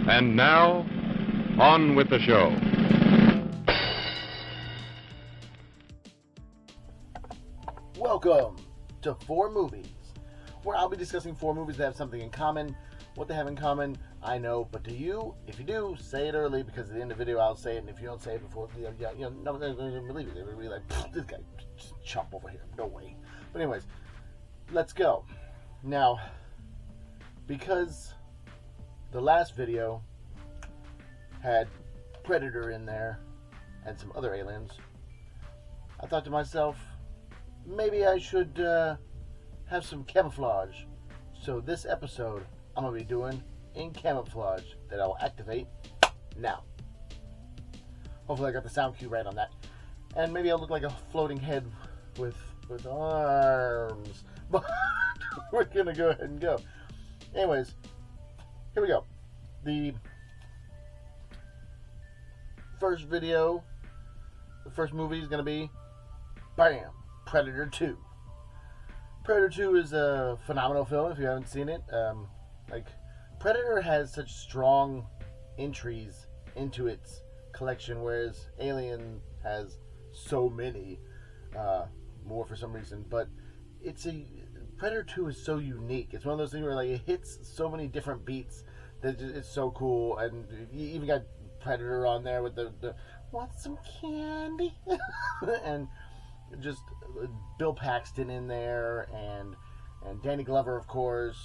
And now, on with the show. Welcome to 4 Movies, where I'll be discussing 4 movies that have something in common. What they have in common, I know, but to you, if you do, say it early, because at the end of the video I'll say it, and if you don't say it before, no one's going to believe it. They're going to be like, this guy just chump over here. No way. But anyways, let's go. Now, because the last video had Predator in there and some other aliens, I thought to myself, maybe I should have some camouflage. So this episode I'm going to be doing in camouflage that I'll activate now. Hopefully I got the sound cue right on that. And maybe I'll look like a floating head with arms. But we're going to go ahead and go. Anyways, here we go. The first video, the first movie is going to be, bam, Predator 2. Predator 2 is a phenomenal film if you haven't seen it. Predator has such strong entries into its collection, whereas Alien has so many more for some reason. But Predator 2 is so unique. It's one of those things where like it hits so many different beats that it's so cool. And you even got Predator on there with the want some candy and just Bill Paxton in there and Danny Glover, of course,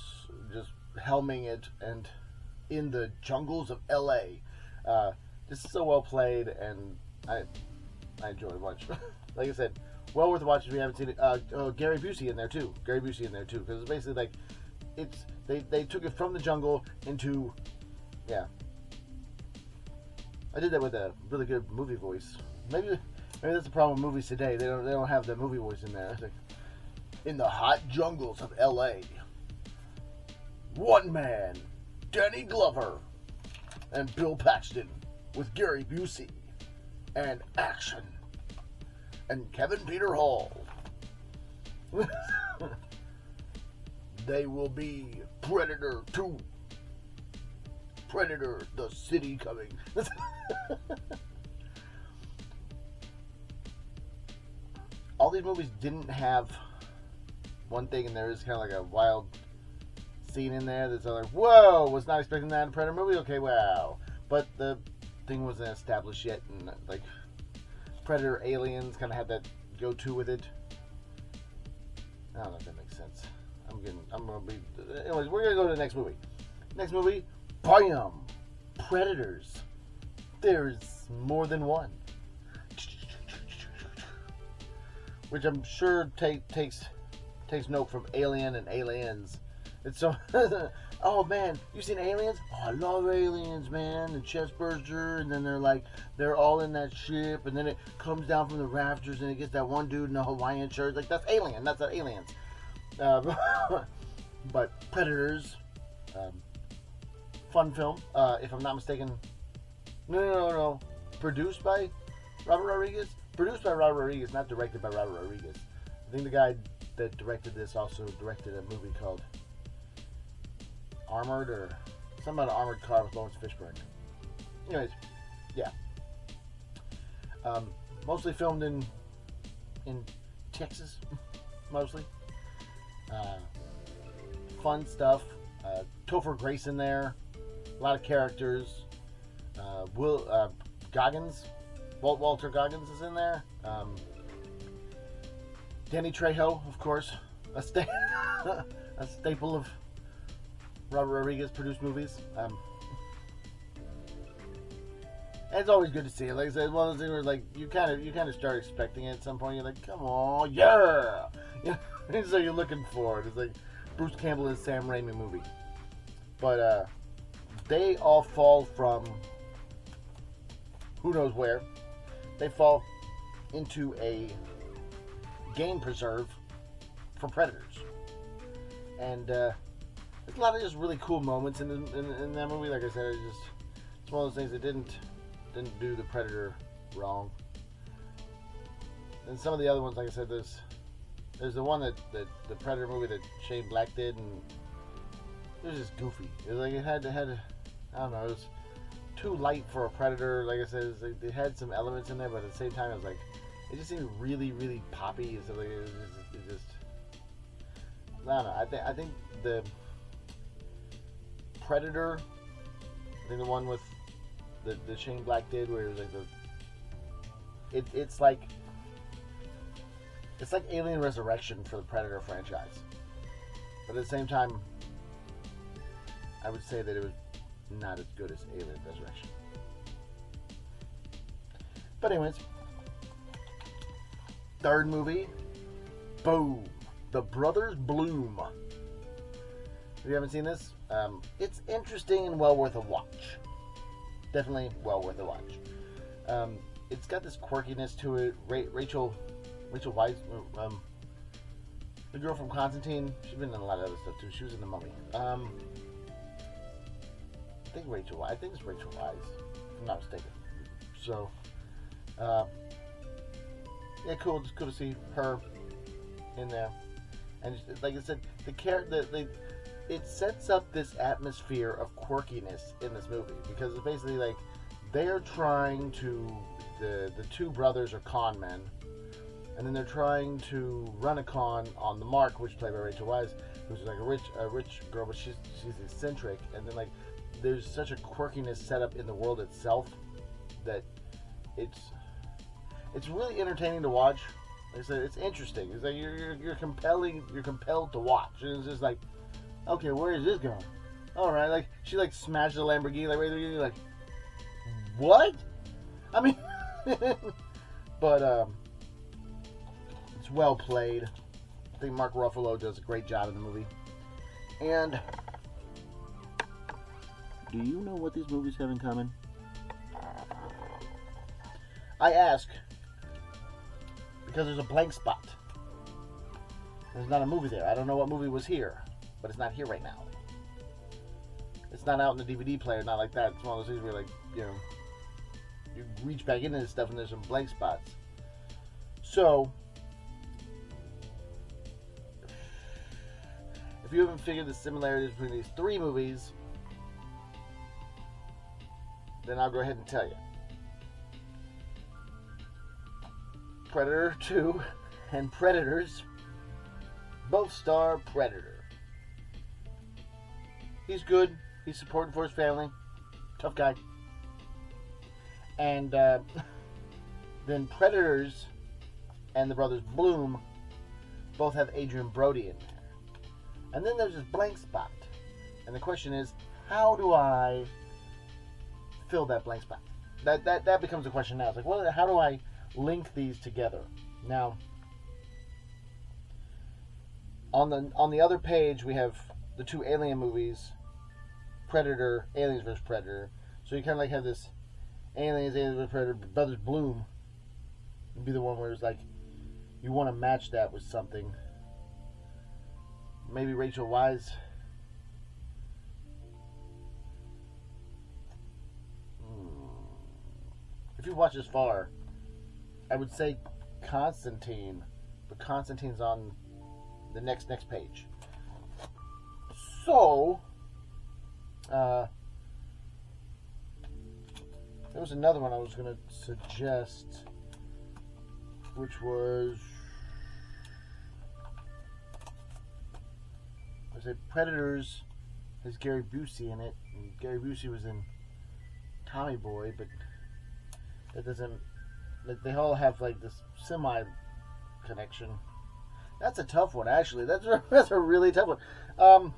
just helming it, and in the jungles of LA. This is so well played, and I enjoy it much. Like I said, well worth watching if you haven't seen it. Gary Busey in there too. Because it's basically like they took it from the jungle into, yeah. I did that with a really good movie voice. Maybe that's the problem with movies today. They don't have the movie voice in there. It's like, in the hot jungles of LA, one man, Danny Glover, and Bill Paxton with Gary Busey, and action, and Kevin Peter Hall. They will be Predator 2. Predator, the city coming. All these movies didn't have one thing, and there is kind of like a wild scene in there that's like, whoa, was not expecting that in a Predator movie. Okay, wow. But the thing wasn't established yet, and like Predator Aliens kind of had that go-to with it. I don't know if that makes sense. Anyways, we're gonna go to the next movie. Next movie, bam, Predators. There's more than one. Which I'm sure takes note from Alien and Aliens. It's so, oh man, you seen Aliens? Oh, I love Aliens, man. The chest burster, and then they're all in that ship, and then it comes down from the rafters, and it gets that one dude in a Hawaiian shirt. Like, that's Alien. That's not Aliens. But Predators, fun film. If I'm not mistaken, no. Produced by Robert Rodriguez. Produced by Robert Rodriguez, not directed by Robert Rodriguez. I think the guy that directed this also directed a movie called Armored, or something about an armored car with Lawrence Fishburne. Anyways, yeah. Mostly filmed in Texas, mostly. Fun stuff. Topher Grace in there. A lot of characters. Goggins. Walter Goggins is in there. Danny Trejo, of course, a staple of Robert Rodriguez produced movies. And it's always good to see it. Like I said, one of those things where like you kind of start expecting it at some point. You're like, come on, yeah. So you're looking for it. It's like Bruce Campbell and Sam Raimi movie. But they all fall from who knows where. They fall into a game preserve for predators, and there's a lot of just really cool moments in that movie. Like I said, it's one of those things that didn't do the Predator wrong. And some of the other ones, like I said, there's the one that the Predator movie that Shane Black did, and it was just goofy. It was like it had I don't know, it was too light for a Predator. Like I said, it had some elements in there, but at the same time, it was like, it just seemed really, really poppy. So like, it just I don't know. I think the Predator, I think the one with the Shane Black did, where it was like it's like Alien Resurrection for the Predator franchise, but at the same time, I would say that it was not as good as Alien Resurrection. But anyways, third movie, boom, The Brothers Bloom. If you haven't seen this, it's interesting and well worth a watch. Definitely well worth a watch. It's got this quirkiness to it. Rachel Weisz, the girl from Constantine, she's been in a lot of other stuff too. She was in The Mummy. I think it's Rachel Weisz, if I'm not mistaken. So, yeah, cool. Just cool to see her in there. And like I said, it sets up this atmosphere of quirkiness in this movie, because it's basically like they're trying to, the two brothers are con men, and then they're trying to run a con on the Mark, which is played by Rachel Weisz, who's like a rich girl, but she's eccentric, and then like there's such a quirkiness set up in the world itself that it's really entertaining to watch. Like I said, it's interesting. It's like you're compelled to watch, and it's just like, okay, where is this going? All right, like she like smashed the Lamborghini, like right there, you're like, what? I mean, but it's well played. I think Mark Ruffalo does a great job in the movie. And do you know what these movies have in common? I ask because there's a blank spot. There's not a movie there. I don't know what movie was here, but it's not here right now. It's not out in the DVD player, not like that. It's one of those things where, like, you know, you reach back into this stuff and there's some blank spots. So, if you haven't figured the similarities between these three movies, then I'll go ahead and tell you. Predator 2 and Predators both star Predator. He's good. He's supporting for his family. Tough guy. And then Predators and the Brothers Bloom both have Adrian Brody in there. And then there's this blank spot. And the question is, how do I fill that blank spot? That becomes a question now. It's like, how do I link these together? Now, on the other page, we have the two Alien movies, Predator, Aliens vs. Predator. So you kind of like have this Aliens vs. Predator, Brothers Bloom would be the one where it's like you want to match that with something. Maybe Rachel Weisz. If you watch this far, I would say Constantine, but Constantine's on the next page. So, there was another one I was going to suggest, which was, I say Predators has Gary Busey in it. And Gary Busey was in Tommy Boy, but that doesn't, like, they all have like this semi connection. That's a tough one, actually. That's a really tough one.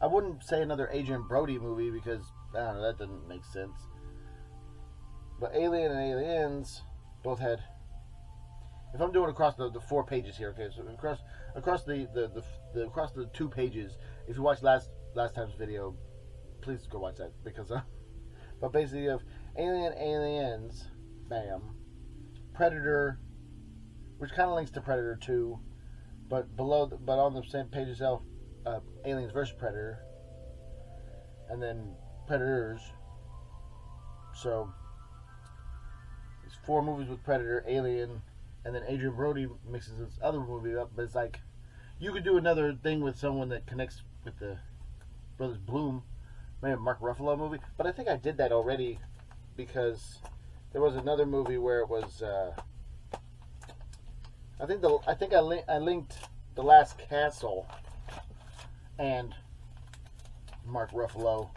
I wouldn't say another Adrian Brody movie because I don't know, that doesn't make sense. But Alien and Aliens both had. If I'm doing across the 4 pages here, okay, so across the 2 pages. If you watched last time's video, please go watch that because. But basically, you have Aliens, bam, Predator, which kind of links to Predator 2, but on the same page itself, Aliens vs. Predator, and then Predators. So it's 4 movies with Predator, Alien, and then Adrian Brody mixes this other movie up. But it's like you could do another thing with someone that connects with the Brothers Bloom, maybe a Mark Ruffalo movie. But I think I did that already because there was another movie where it was. I think I linked The Last Castle and Mark Ruffalo,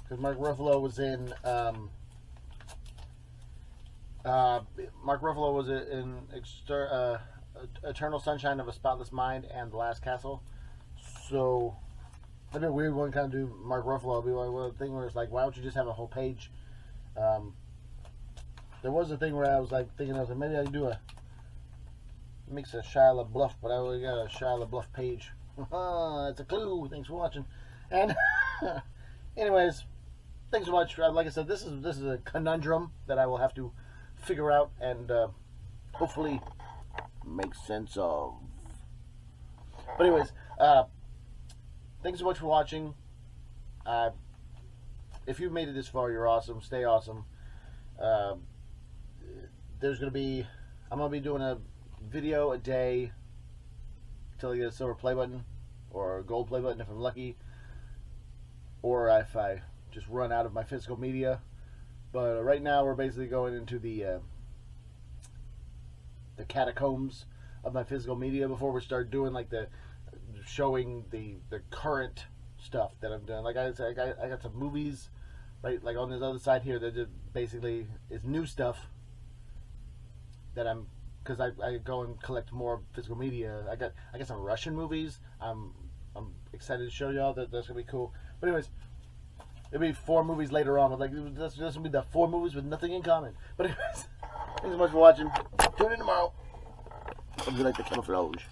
because Mark Ruffalo was in Eternal Sunshine of a Spotless Mind and The Last Castle. So it'd be a weird one, kind of do Mark Ruffalo. It'd be one thing where it's like, why don't you just have a whole page? There was a thing where I was like thinking, I was like, maybe I could do a mix of Shia LaBeouf, but I already got a Shia LaBeouf page. That's a clue. Thanks for watching. And anyways, thanks so much. Like I said, this is a conundrum that I will have to figure out and hopefully make sense of. But anyways, thanks so much for watching. If you've made it this far, you're awesome. Stay awesome. I'm gonna be doing a video a day until I get a silver play button or a gold play button if I'm lucky, or if I just run out of my physical media. But right now we're basically going into the catacombs of my physical media before we start doing like showing the current stuff that I'm doing. Like I said, I got some movies right like on this other side here that just basically is new stuff that I'm, because I go and collect more physical media. I got some Russian movies. I'm excited to show y'all that. That's gonna be cool. But anyways, it'll be 4 movies later on. Like that's gonna be the 4 movies with nothing in common. But anyways, thanks so much for watching. Tune in tomorrow. Hope you like the camouflage.